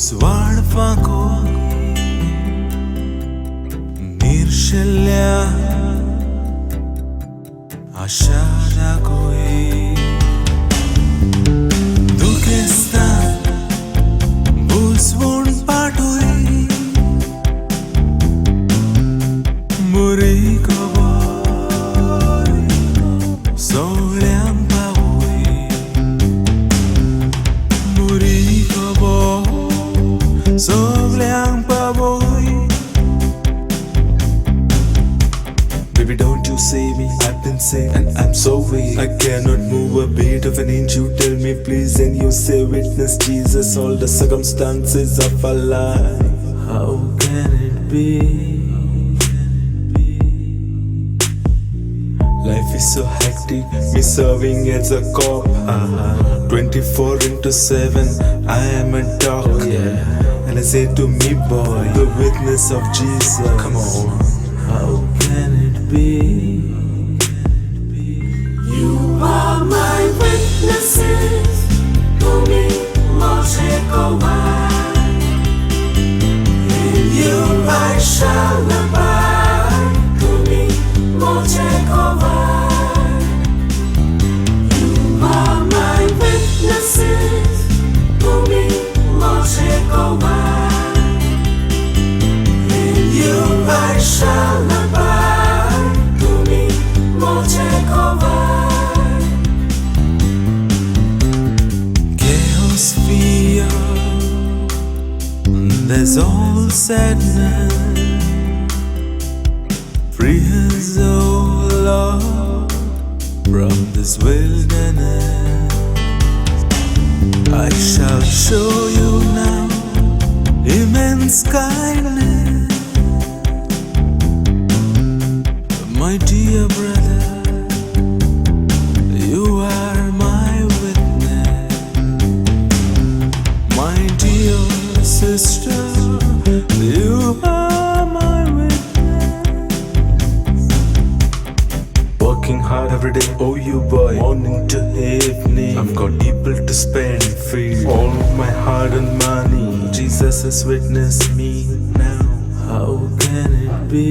वाळफाको निर्शल्या आशाराकोई दुखेस्ता बुसवून पाठोई मुरी कबोई सोळ्यां पावोई मुरी कबोई सोळ्यां पावोई. Baby, don't you see me? I've been sick and I'm so weak. I cannot move a bit of an inch. You tell me please, and you say witness Jesus all the circumstances of our life. How can it be? Life is so hectic, me serving as a cop. 24/7, I am a dog. And I say to me, boy, the witness of Jesus. Come on. How can it be? You are my witnesses, Kumi Moshekowai. In you I shall abide, Kumi Moshekowai. You are my witnesses, Kumi Moshekowai. In you I shall abide, Kumi Moshekowai. Chaos, fear, there's all sadness. Free us, oh Lord, from this wilderness. I shall show you now immense kindness, my dear brother. You are my witness, my dear sister. You are my witness. Working hard every day, oh you boy, morning to evening. I've got people to spend, free all my hard-earned money. Jesus has witnessed me now. How can it be?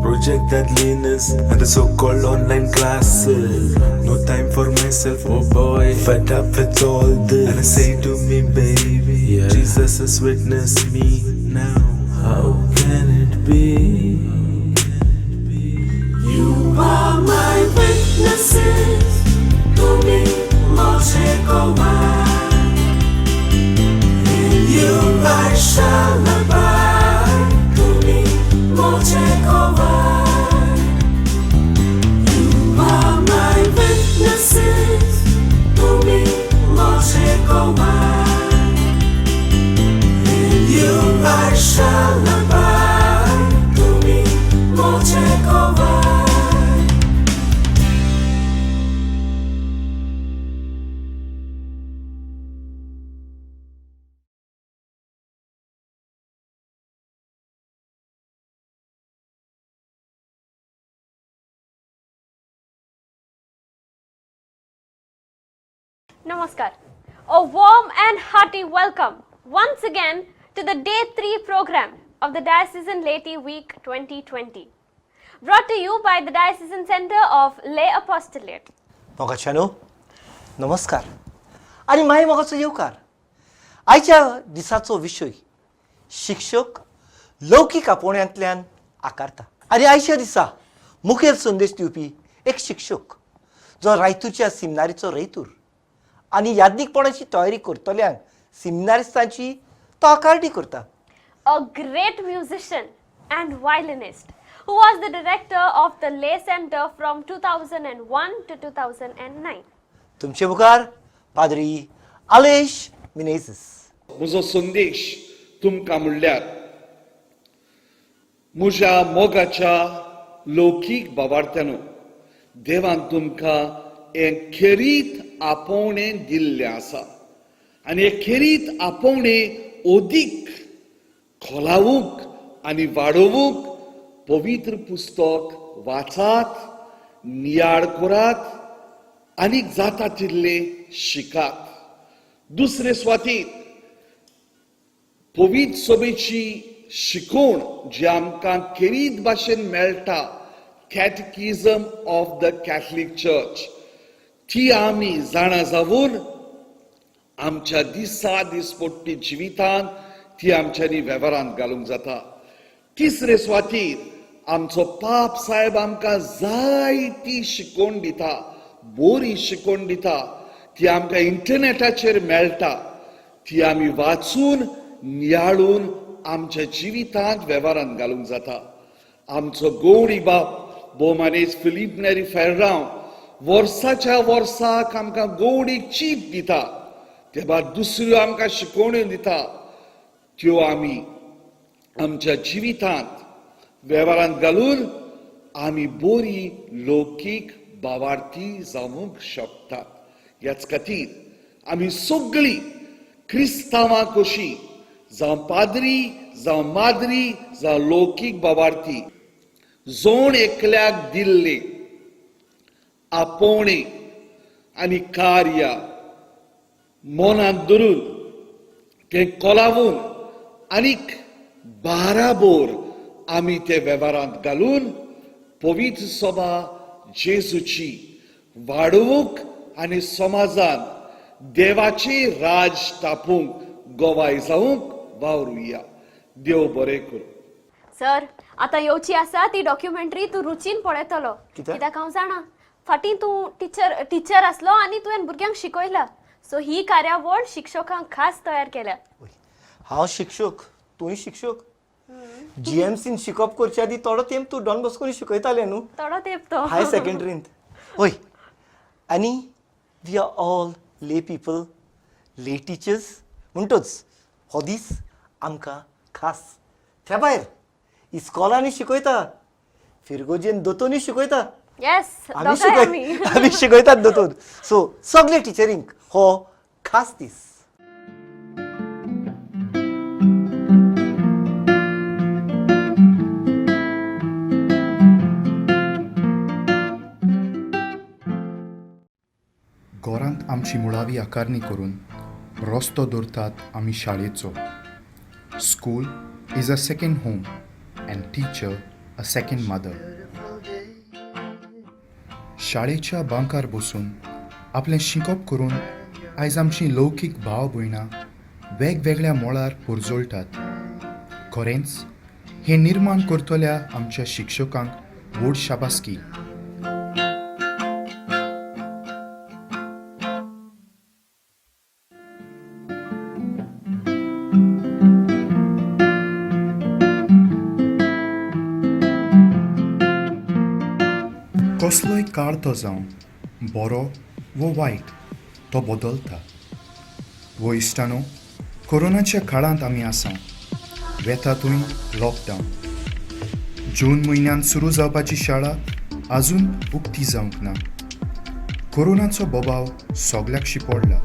Project Godliness and the so-called online classes. No time for myself, oh boy. Fed up with all this. And I say to me, baby, Jesus has witnessed me now. How can it be? You are my witnesses, Kumi Moshekowai. In you I shall abide, Kumi Moshekowai. You are my witnesses, Kumi Moshekowai. In you I shall abide, Kumi Moshekowai. Namaskar. A warm and hearty welcome once again to the Day 3 program of the Diocesan Laity Week 2020. Brought to you by the Diocesan Center of Lay Apostolate. मोगाच्यानो नमस्कार आणि माय मोगाचो येवकार. आयच्या दिसाचो विशय शिक्षक लौकीक आपोवण्यांतल्यान आकारता. आनी आयच्या दिसा मुखेल संदेश दिवपी एक शिक्षक जो रायतूरच्या सिमनारीचो रैतूर आनी याज्ञिकपणाची तयारी करतल्यांक सिमनारिस्तांची तो आकारणी करता. A great musician and violinist who was the director of the Lay Center from 2001 to 2009. तुमचे मुखार पाद्री आलेश मिनेझीस. म्हजो संदेश तुमकां म्हणल्यार म्हज्या मोगाच्या लौकीक भावार्थ्यानो, देवान तुमकां एक खेरीत आपोवणें दिल्लें आसा आनी हे खेरीत आपोवणें ओदीक खोलावूंक आनी वाडोवूंक पवित्र पुस्तक वाचात, नियाळ करात आनीक जाता तितले शिकात. दुसरे सुवातेर पवित्र सभेची शिकवण जी आमकां खेरीत भाशेन मेळटा, कॅटेकिझम ऑफ द कॅथलीक चर्च, ती आमी जाणा जावन आमच्या दिसा दिसपट्टी जिवितांत ती आमच्यांनी वेव्हारांत घालूंक जाता. तिसरे सुवातेर आमचो पाप साहेब आमकां जायती शिकवण दिता, बरी शिकवण दिता. ती आमकां इंटरनेटाचेर मेळटा, ती आमी वाचून नियाळून आमच्या जिवितांत वेव्हारांत घालूंक जाता. आमचो गवळी बाब भोवमानेज फिलीप नेरी फेर्रांव वर्साच्या वर्साक आमकां गवळीक चीप दिता. ते भायर दुसऱ्यो आमकां शिकवण्यो दिता, त्यो आमी आमच्या जिवितांत वेव्हारांत घालून आमी बरी लौकीक भावार्थी जावंक शकतात. ह्याच खातीर आमी सगळीं क्रिस्तांवां कशीं जावं पाद्री जावं माद्री जावं लौकीक भावार्थी जोण एकल्याक दिल्ले आपोवणे आनी कार्य मनांत धरून तें कोलावून आनीक बाराबोर आमी ते वेव्हारांत घालून पवित्र सभा जेजूची वाडोवंक आनी समाजांत देवाचे राज स्थापूंक गोवाय जावंक वावरुया. देव बरें करूं. सर, आता येवची आसा ती डॉक्युमेंटरी तूं रुचीन पळयतलो. कित्याक? कित्याक हांव जाणा, फाटीं तूं टिचर आसलो आनी तुवें भुरग्यांक शिकयला. सो ही कार्यावळ शिक्षकांक खास तयार केल्या. हांव शिक्षक, तूंय शिक्षक. GMCन शिकप करचे आदी थोडो तेंप तूं डॉन बॉस्कोनी शिकयताले न्हू, थोडो तेंप तो. हाय सेकंडरींत. होय, आनी वी आर ऑल ले पीपल, ले टिचर्स म्हणटच हो दीस आमकां खास. त्या भायर इस्कॉलांनी शिकयता, फिरगोजेन दोतोनी शिकयता, येस, आमी शिकयतात दोतोन. सो सगळे टिचरींक हो खास दीस. घरांत आमची मुळावी आकारणी करून रस्तो दवरतात आमी शाळेचो. School is a second home and teacher a second mother. शाळेच्या बांकार बसून आपलें शिकप करून आयज आमची लौकीक भाव भयणां वेगवेगळ्या मोळार पुरजोळटात. खरेंच हें निर्माण करतल्या आमच्या शिक्षकांक व्हड शाबासकी. कसलोय काळ तो जावं बरो वो वायट, तो बदलता. वो इश्टानो, कोरोनाच्या काळांत आमी आसा, वेतातूय लॉकडावन. जून म्हयन्यान सुरू जावपाची शाळा आजून उक्ती जावंक ना. कोरोनाचो बोबाव सगल्याक शिपडला.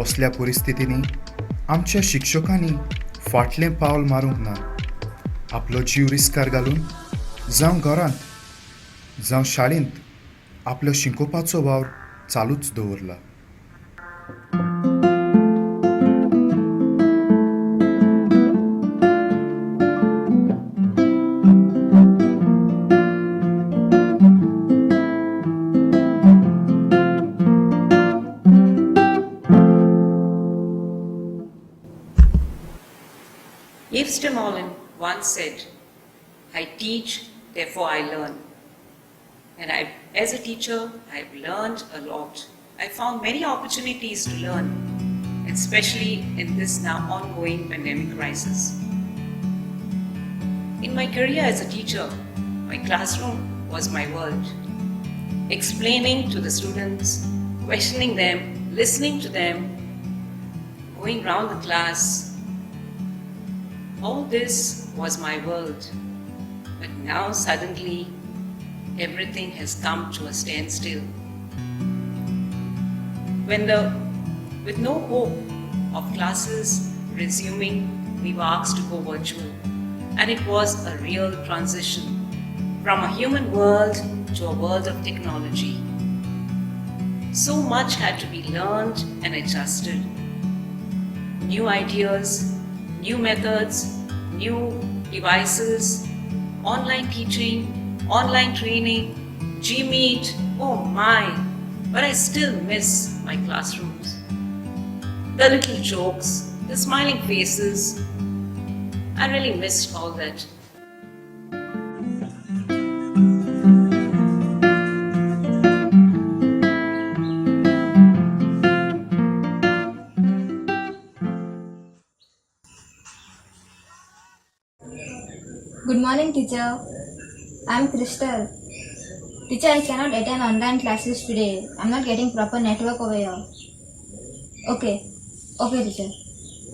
असल्या परिस्थितींनी आमच्या शिक्षकांनी फाटलें पावल मारूंक ना. आपलो जीव रिस्कार घालून जावं घरांत जावं शाळेंत आपलो शिकोवपाचो वावर चालूच दवरला. Yves de Molin once said, "I teach, therefore I learn." And as a teacher, I've learned a lot. I found many opportunities to learn, especially in this now ongoing pandemic crisis. In my career as a teacher, my classroom was my world. Explaining to the students, questioning them, listening to them, going round the class, all this was my world. But now suddenly everything has come to a standstill. When the With no hope of classes resuming, we were asked to go virtual. And it was a real transition from a human world to a world of technology. So much had to be learned and adjusted. New ideas, new methods, new devices, online teaching, online training, Gmeet, oh my, but I still miss my classrooms. The little jokes, the smiling faces, I really missed all that. Good morning, teacher. I'm Crystal. Teacher, I cannot attend online classes today. I'm not getting proper network over here. Okay, teacher.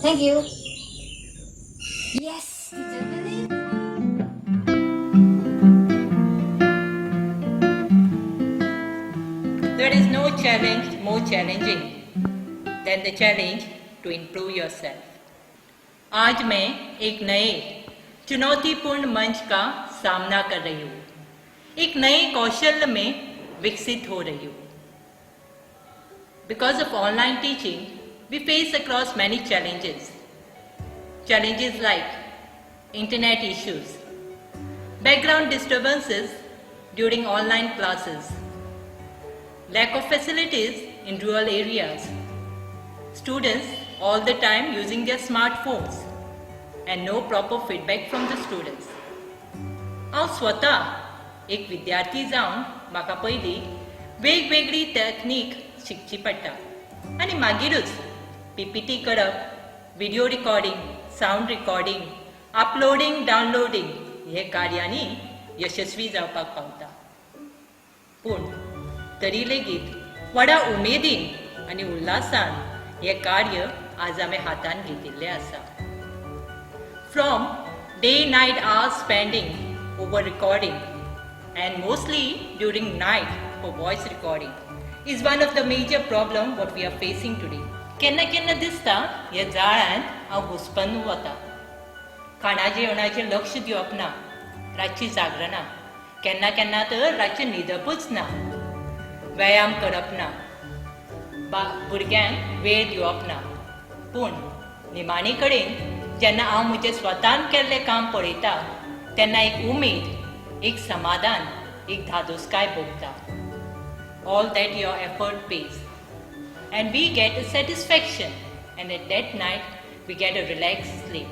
Thank you. Yes, teacher. There is no challenge more challenging than the challenge to improve yourself. आज मैं एक नए चुनौतीपूर्ण मंच का सामना कर रही हूँ, एक नए कौशल में विकसित हो रही हूँ. Because of online teaching, we face across many challenges. Challenges like internet issues, background disturbances during online classes, lack of facilities in rural areas, students all the time using their smartphones, and no proper feedback from the students. हांव स्वता एक विद्यार्थी जावन म्हाका पयली वेगवेगळी तकनीक शिकची पडटा आनी मागीरूच PPT करप, video recording, sound recording, uploading, downloading हे कार्यांनी यशस्वी जावपाक पावता. पूण तरी लेगीत व्हडा उमेदीन आनी उल्हासान हे कार्य आज आमी हातान घेतिल्लें आसा. From day-night hours spending over recording and mostly during night for voice recording is one of the major problem what we are facing today. केन्ना केन्ना दिसता ह्या जाळ्यान हांव घुस्पन वता. खाणा जेवणाचेर लक्ष दिवप ना, रातची जागरना, केन्ना केन्ना तर रातचें न्हिदपूच ना, व्यायाम करप ना, भुरग्यांक वेळ दिवप ना. पूण निमाणे कडेन जेन्ना हांव म्हजें स्वतान केल्लें काम पळयता तेन्ना एक उमेद, एक समाधान, एक धादोसकाय भोगता. All that your effort pays. And we get a satisfaction, and at that night we get a relaxed sleep.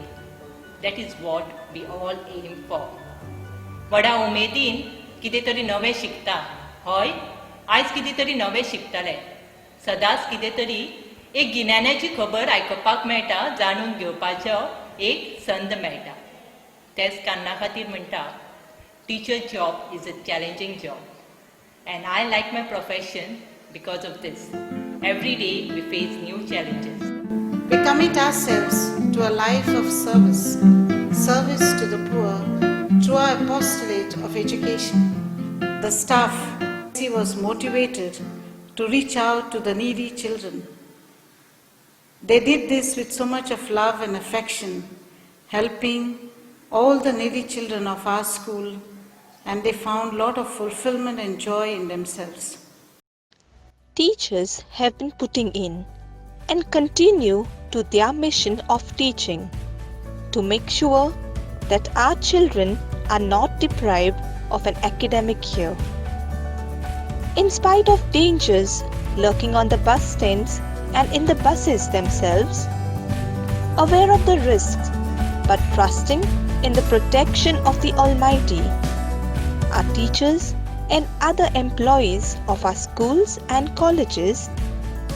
That is what we all aim for. व्हडा उमेदीन कितें तरी नवें शिकता. हय, आयज कितें तरी नवें शिकतलें. सदांच कितें तरी एक गिन्यानाची खबर आयकपाक मेळटा, जाणून घेवपाचो एक संद मेळटा. तेच कारणां खातीर म्हणटा, teacher job is a challenging job. And I like my profession because of this. Every day we face new challenges. We commit ourselves to a life of service, service to the poor through our apostolate of education. The staff was motivated to reach out to the needy children. They did this with so much of love and affection, helping all the needy children of our school, and they found a lot of fulfillment and joy in themselves. Teachers have been putting in and continue to their mission of teaching to make sure that our children are not deprived of an academic year. In spite of dangers lurking on the bus stands and in the buses themselves, aware of the risks but trusting in the protection of the Almighty, our teachers and other employees of our schools and colleges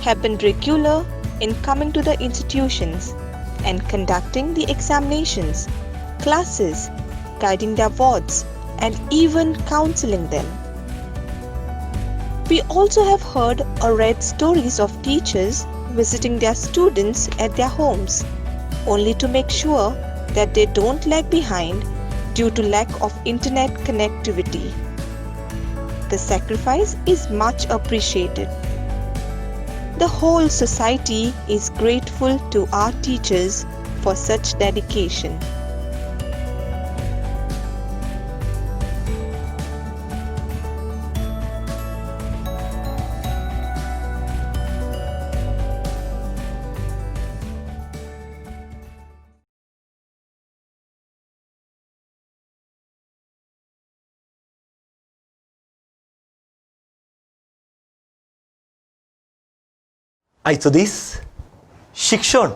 have been regular in coming to the institutions and conducting the examinations, classes, guiding their wards, and even counseling them. We also have heard or read stories of teachers visiting their students at their homes, only to make sure that they don't lag behind due to lack of internet connectivity. The sacrifice is much appreciated. The whole society is grateful to our teachers for such dedication. आयचो दीस शिक्षण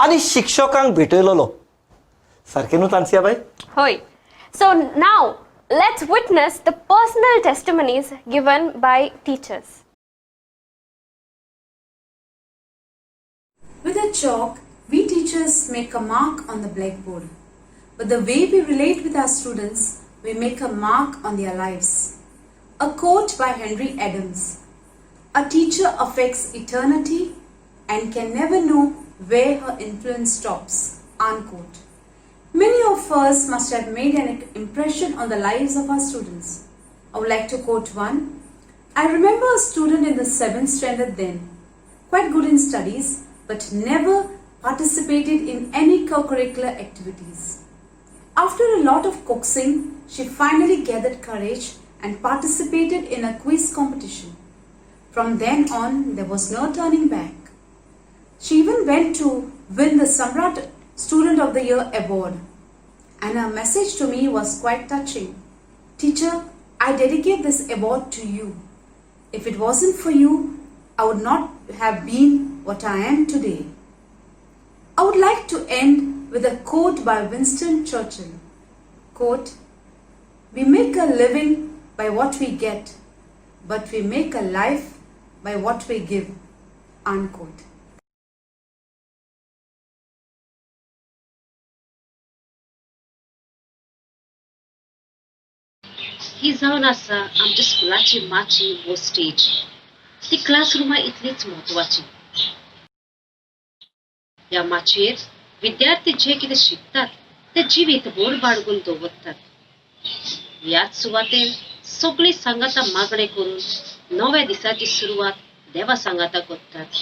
आनी शिक्षकांक भेटयलोलो सारकें न्हू तानसिया बाई Hoy. So now let's witness the personal testimonies given by teachers. With a chalk, we teachers make a mark on the blackboard. But the way we relate with our students, we make a mark on their lives. A quote by Henry Adams: "A teacher affects eternity and can never know where her influence stops." Unquote. Many of us must have made an impression on the lives of our students. I would like to quote one. I remember a student in the 7th standard then, quite good in studies, but never participated in any co-curricular activities. After a lot of coaxing, she finally gathered courage and participated in a quiz competition. From then on, there was no turning back. She even went to win the Samrat Student of the Year award. And her message to me was quite touching. "Teacher, I dedicate this award to you. If it wasn't for you, I would not have been what I am today." I would like to end with a quote by Winston Churchill. Quote, "We make a living by what we get, but we make a life by what we give." Unquote. ही जावन आसा आमच्या स्कुलाची माची वो stage ती क्लासरुमा इतलीच महत्वाची ह्या माचयेर विद्यार्थी जे कितें शिकतात ते जिवीतभर बाळगून दवरतात ह्याच सुवातेर सगळीं सांगाता मागणे करून नव्या दिसाची सुरवात देवा सांगाता करतात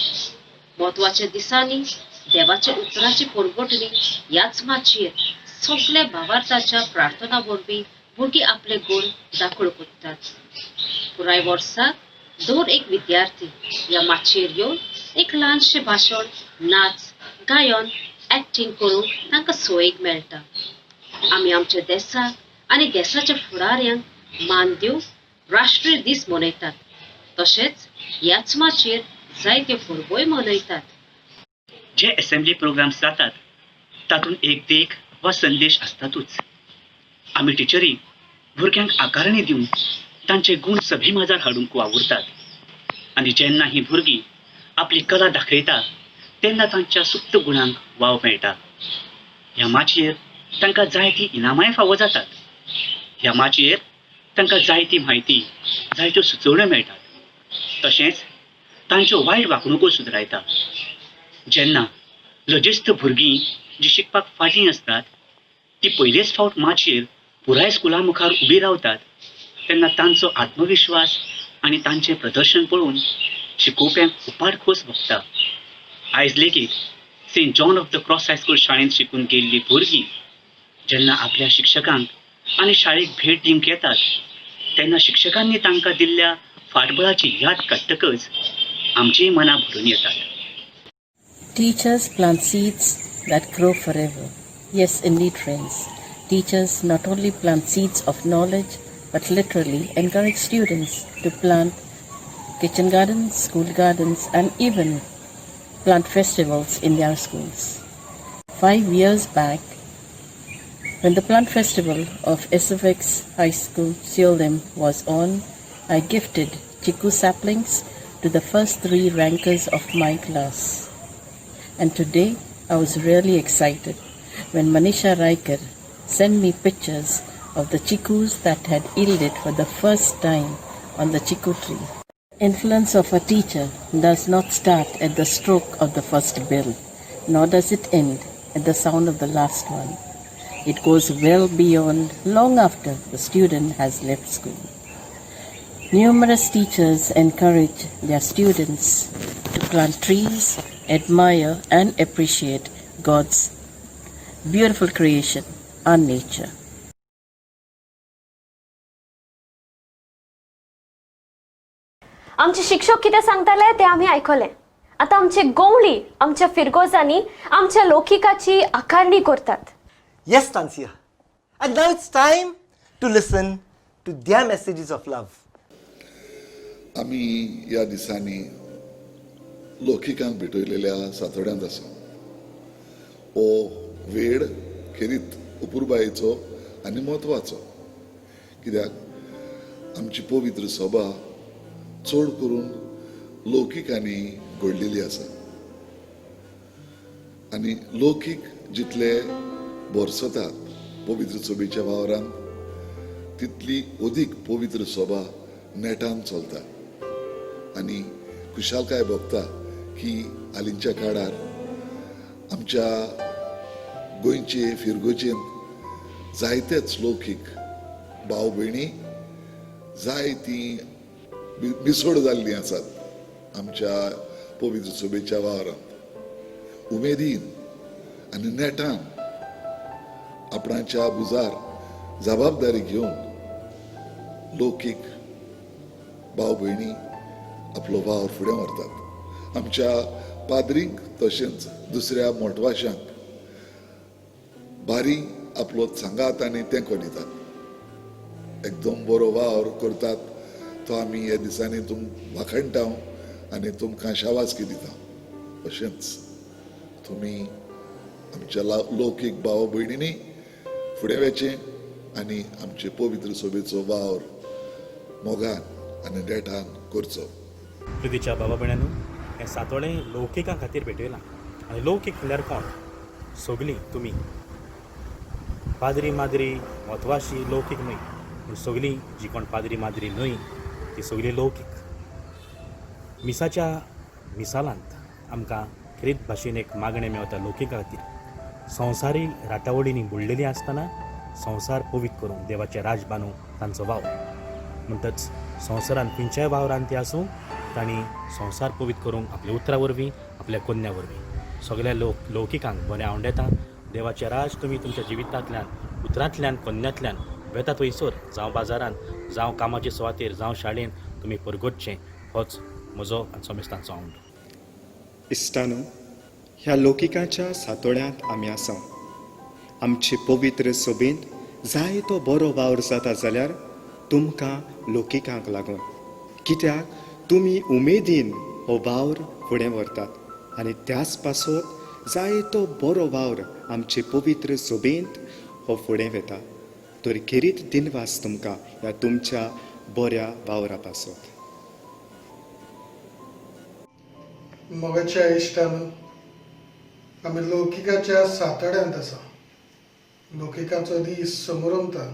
महत्वाच्या दिसांनी देवाच्या उतराची परगटणी ह्याच माचयेर सगळ्या भावार्थाच्या प्रार्थना वरवीं भुरगीं आपले गुण दाखोळ करतात पुराय वर्साक दर एक विद्यार्थी ह्या माचयेर येवन एक ल्हानशें भाशण नाच गायन एक्टिंग करूंक तांकां सोयेक मेळटा आमी आमच्या देशाक आनी देशाच्या फुडाऱ्यांक मान दिवंक राष्ट्रीय दीस मनयतात तशेंच ह्याच माचयेर जायत्यो परबोय मनयतात जे असेंब्ली प्रोग्राम्स जातात तातूंत एक देख वा संदेश आसतातूच आमी टिचरी भुरग्यांक आकारणी दिवन तांचे गुण सभी माजार हाडूंक वावुरतात आनी जेन्ना ही भुरगीं आपली कला दाखयता तेन्ना तांच्या सुप्त गुणांक वाव मेळटा ह्या माचयेर तांकां जायतीं इनामांय फावो जातात ह्या माचयेर तांकां जायती म्हायती जायत्यो सुचोवण्यो मेळटात तशेंच तांच्यो वायट वागणुको सुदारयता जेन्ना लजेस्त भुरगीं जीं शिकपाक फाटीं आसतात ती पयलेच फावट माचयेर पुराय स्कुला मुखार उबी रावतात तेन्ना तांचो आत्मविश्वास आनी तांचें प्रदर्शन पळोवन शिकोवप्यांक उपाट खोस भोगता आयज लेगीत Saint John of the Cross high school शाळेंत शिकून गेल्लीं भुरगीं जेन्ना आपल्या शिक्षकांक आनी शाळेक भेट दिवंक येतात तेन्ना शिक्षकांनी तांकां दिल्ल्या फाटबळाची याद काडटकच आमचीय मनां भरून येतात Teachers plant seeds that grow forever. Yes, indeed, friends. Teachers not only plant seeds of knowledge, but literally encourage students to plant kitchen gardens, school gardens, and even plant festivals in their schools. 5 years back, when the plant festival of SFX High School, Seolim was on, I gifted chiku saplings to the first 3 rankers of my class. And today, I was really excited when Manisha Raikar sent me pictures of the chikus that had yielded for the first time on the chiku tree. Influence of a teacher does not start at the stroke of the first bell, nor does it end at the sound of the last one. It goes well beyond, long after the student has left school. Numerous teachers encourage their students plant trees, admire and appreciate God's beautiful creation, our nature. आमचे शिक्षक कितें सांगताले ते आमी आयकले. आता आमचे गवळी आमच्या फिरगोजांनी आमच्या लौकिकाची आकारणी करतात. Yes, Tansya. And now it's time to listen to their messages of love. आमी ह्या दिसांनी लौकिकांक भेटयलेल्या सातोड्यांत आसा. हो वेळ खेरीत अपुरबायेचो आनी म्हत्वाचो, कित्याक आमची पवित्र सभा चड करून लौकिकांनी घडलेली आसा. आनी लौकीक जितले भरसतात पवित्र सभेच्या वावरांत, तितली अदीक पवित्र सभा नेटान चलता. आनी खुशालकाय भोगता की हालींच्या काळार आमच्या गोंयचे फिरगोचेन जायतेच लौकीक भाव भयणी जायतीं मिसोड जाल्लीं आसात आमच्या पवित्र सभेच्या वावरांत. उमेदीन आनी नेटान आपणाच्या बुजार जबाबदारी घेवन लौकीक भाव भयणी आपलो वावर फुडें व्हरतात. आमच्या पाद्रींक तशेंच दुसऱ्या मोठवाशांक बारी आपलो सांगात आनी तेंको दितात. एकदम बरो वावर करतात तो आमी ह्या दिसांनी वाखणटा आनी तुमकां शाबासकी दिता. अशेंच तुमी आमच्या लौकीक भाव भयणींनी फुडें वचचें आनी आमचे पवित्र सभेचो वावर मोगान आनी नेटान करचो. प्रितीच्या बाबा भयणांनो, हें सातोळें लौकिकां खातीर भेटयलां. आनी लौकीक म्हणल्यार कोण? सगलीं तुमी. पाद्री माद्री म्हत्वाशी लौकीक न्हय, पूण सगलीं जी कोण पाद्री माद्री न्हय ती सगलीं लौकीक. मिसाच्या मिसालांत आमकां खरीत भाशेन एक मागणें मेवता लौकिका खातीर. संवसारी राटावडींनी बुडलेलीं आसतना संवसार पवीत करून देवाचें राज बांदूं तांचो वाव. म्हणटच संवसारांत खंयच्याय वावरांत ते आसूं, तांणी संवसार पवीत करूंक आपल्या उतरां वरवीं, आपल्या कन्या वरवीं सगल्या लौकिकांक बरें आवडटा. देवाचें राज तुमी तुमच्या जिवितांतल्यान, उतरांतल्यान, कन्यांतल्यान वेता थंयसर, जावं बाजारांत, जावं कामाचे सुवातेर, जावं शाळेंत तुमी परगटचें, होच म्हजो आनी समेस्तांचो आवड. इश्टानो, ह्या लौकिकाच्या सातोळ्यांत आमी आसा. आमचे पवित्र सभेंत जायतो बरो वावर जाता जाल्यार तुमकां लौकिकांक लागून, कित्याक तुमी उमेदीन हो वावर फुडें व्हरतात आनी त्याच पासत जायतो बरो वावर आमचे पवित्र सभेंत हो फुडें वेता. तर खेरीत दिनवास तुमकां ह्या तुमच्या बऱ्या वावरा पासत. मोगाच्या इश्टान आमी लौकिकाच्या सातड्यांत आसा. लौकिकाचो दीस समोरंता.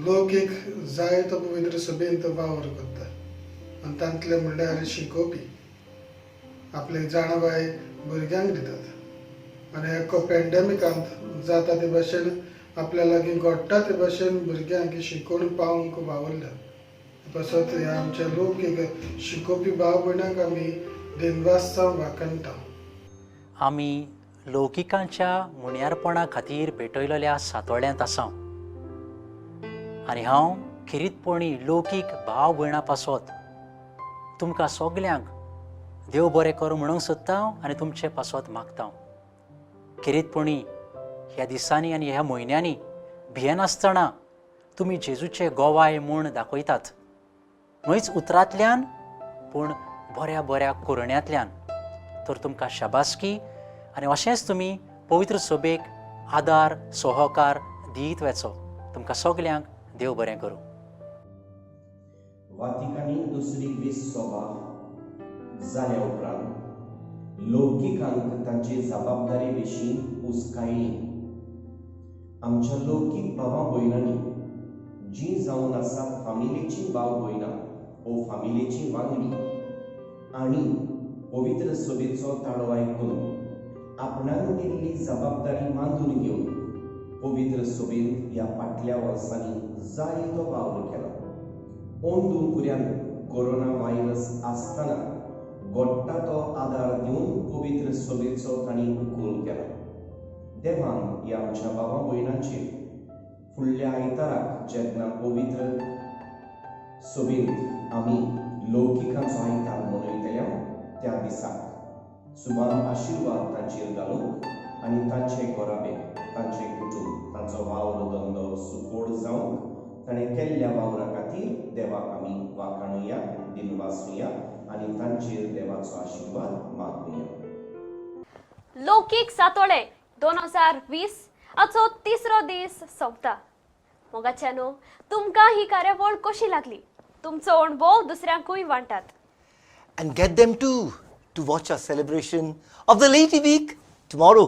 लौकीक जायतो पवित्र सभेंत वावर करता आनी तांतले म्हणल्यार शिकोवपी आपले जाणाबाय भुरग्यांक दितात. आनी एका पॅन्डेमिकांत जाता ते भाशेन आपल्या लागीं घडटा ते भाशेन भुरग्यांक शिकोवन पावोवंक वावरल्या. तसोच ह्या आमच्या लौकीक शिकोवपी भाव भयणांक आमी दिनवासचा वाखणटा. आमी लौकिकांच्या मुण्यारपणा खातीर भेटयलेल्या सातोळ्यांत आसा. आनी हांव खिरीतपणी लौकीक भाव भयणां पासत तुमकां सगल्यांक देव बरें करूं म्हणूंक सोदतां आनी तुमचे पासत मागतां. खिरीतपणी ह्या दिसांनी आनी ह्या म्हयन्यांनी भियेनासतना तुमी जेजूचे गोवाय म्हूण दाखयतात. न्हयच उतरांतल्यान पूण बऱ्या बऱ्या कोरण्यांतल्यान. तर तुमकां शाबासकी आनी अशेंच तुमी पवित्र सभेक आदार सहकार दीत वचो. तुमकां सगल्यांक देव बरें करूं. वातिकानी दुसरी वीस सभा जाल्या उपरांत लौकिकांक तांची जबाबदारी विशीं उस्कायली. आमच्या लौकीक भावां भयणांनी जी जावन आसा फामिलीची भाव भयणां वो फामिलीची वांगडी आनी पवित्र सभेचो ताळो आयकून आपणान दिल्ली जबाबदारी मांडून घेवन पवित्र सभेंत ह्या फाटल्या वर्सांनी जायतो वावर केला. ओंदू कुऱ्यान कोरोना व्हायरस आसतना घोडटा तो आदार दिवन पवित्र सभेचो तांणी उखूल केलो. देवान ह्या आमच्या भावा भयणांचेर फुडल्या आयताराक जेन्ना पवित्र सभेंत आमी लौकिकांचो आयतार मनयतल्या त्या दिसाक सुभान आशिर्वाद तांचेर घालूंक आनी तांचे घोराबे, तांचे कुटूंब, तांचो वावर धंदो सुकोड जावंक ताणें केल्ल्या वावरा खातीर देवाक आमी वाखाणुया, दिनवासुया आनी तांचेर देवाचो आशिर्वाद मागुया. लौकीक सातोळे 2020 हाचो तिसरो दीस सोंपता. मोगाच्यानो तुमकां ही कार्यावळ कशी लागली? तुमचो अणभव दुसऱ्यांकूय वांटात. And get them too to watch our celebration of the Lady Week tomorrow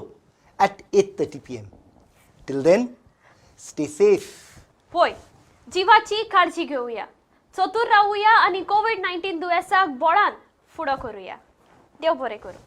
at 8:30 p.m. Till then, stay safe. पळय, जिवाची काळजी घेवया, चतूर रावुया आनी कोविड-19 दुयेंसाक बोळान फुडो करूया. देव बरें करूं.